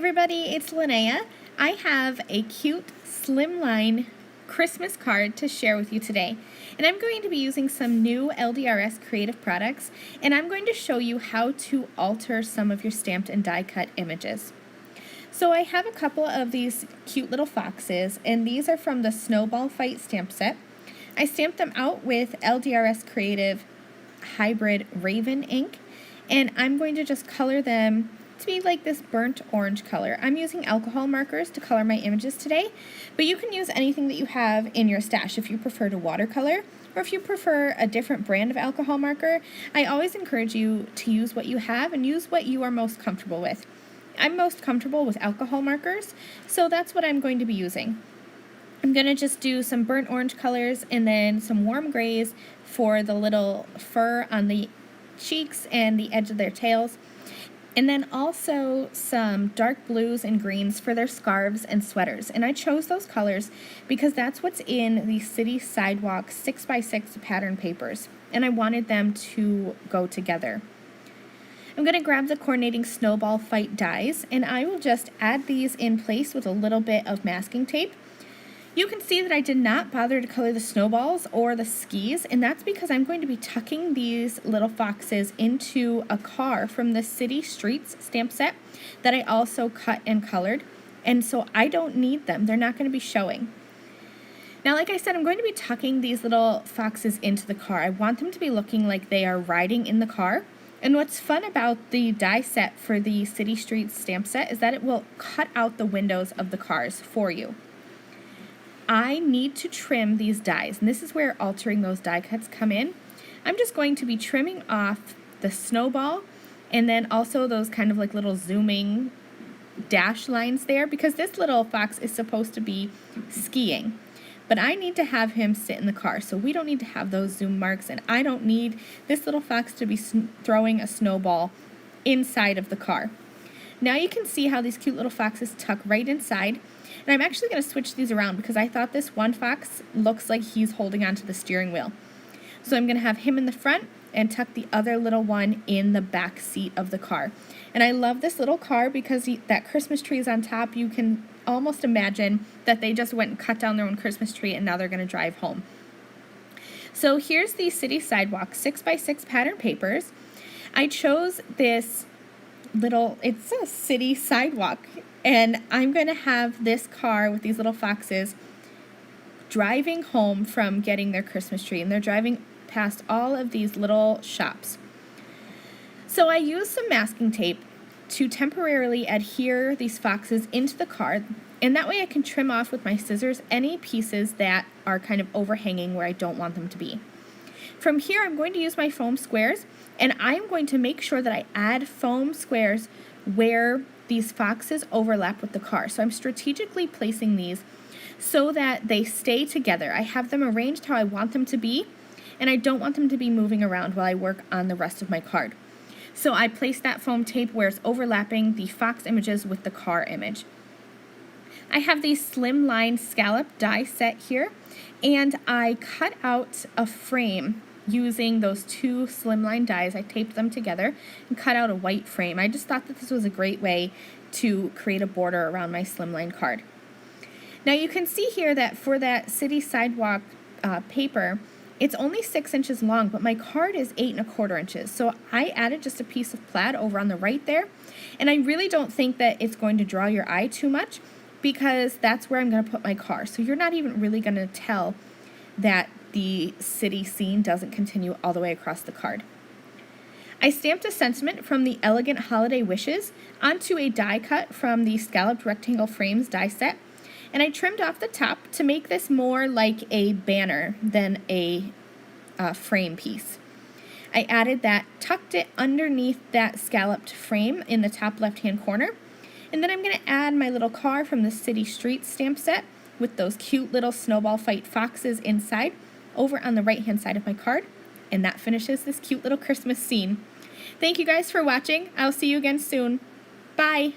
everybody, it's Linnea. I have a cute slimline Christmas card to share with you today. And I'm going to be using some new LDRS creative products, and I'm going to show you how to alter some of your stamped and die cut images. So I have a couple of these cute little foxes, and these are from the Snowball Fight stamp set. I stamped them out with LDRS Creative Hybrid Raven ink, and I'm going to just color them to be like this burnt orange color. I'm using alcohol markers to color my images today, but you can use anything that you have in your stash if you prefer to watercolor, or if you prefer a different brand of alcohol marker. I always encourage you to use what you have and use what you are most comfortable with. I'm most comfortable with alcohol markers, so that's what I'm going to be using. I'm going to just do some burnt orange colors and then some warm grays for the little fur on the cheeks and the edge of their tails. And then also some dark blues and greens for their scarves and sweaters. And I chose those colors because that's what's in the City Sidewalk 6x6 pattern papers. And I wanted them to go together. I'm going to grab the coordinating Snowball Fight dies, and I will just add these in place with a little bit of masking tape. You can see that I did not bother to color the snowballs or the skis, and that's because I'm going to be tucking these little foxes into a car from the City Streets stamp set that I also cut and colored, and so I don't need them. They're not going to be showing. Now, like I said, I'm going to be tucking these little foxes into the car. I want them to be looking like they are riding in the car. And what's fun about the die set for the City Streets stamp set is that it will cut out the windows of the cars for you. I need to trim these dies, and this is where altering those die cuts come in. I'm just going to be trimming off the snowball and then also those kind of like little zooming dash lines there, because this little fox is supposed to be skiing. But I need to have him sit in the car, so we don't need to have those zoom marks, and I don't need this little fox to be throwing a snowball inside of the car. Now you can see how these cute little foxes tuck right inside. And I'm actually going to switch these around because I thought this one fox looks like he's holding onto the steering wheel. So I'm going to have him in the front and tuck the other little one in the back seat of the car. And I love this little car because that Christmas tree is on top. You can almost imagine that they just went and cut down their own Christmas tree and now they're going to drive home. So here's the City Sidewalk 6x6 pattern papers. I chose this it's a city sidewalk, and I'm going to have this car with these little foxes driving home from getting their Christmas tree, and they're driving past all of these little shops. So I used some masking tape to temporarily adhere these foxes into the car, and that way I can trim off with my scissors any pieces that are kind of overhanging where I don't want them to be. From here, I'm going to use my foam squares, and I'm going to make sure that I add foam squares where these foxes overlap with the car. So I'm strategically placing these so that they stay together. I have them arranged how I want them to be, and I don't want them to be moving around while I work on the rest of my card. So I place that foam tape where it's overlapping the fox images with the car image. I have these slim line scallop die set here, and I cut out a frame using those two slimline dies. I taped them together and cut out a white frame. I just thought that this was a great way to create a border around my slimline card. Now you can see here that for that City Sidewalk paper, it's only 6 inches long, but my card is 8¼ inches. So I added just a piece of plaid over on the right there, and I really don't think that it's going to draw your eye too much because that's where I'm going to put my car. So you're not even really going to tell that the city scene doesn't continue all the way across the card. I stamped a sentiment from the Elegant Holiday Wishes onto a die cut from the Scalloped Rectangle Frames die set, and I trimmed off the top to make this more like a banner than a frame piece. I added that, tucked it underneath that scalloped frame in the top left-hand corner, and then I'm going to add my little car from the City Streets stamp set with those cute little Snowball Fight foxes inside over on the right-hand side of my card, and that finishes this cute little Christmas scene. Thank you guys for watching. I'll see you again soon. Bye!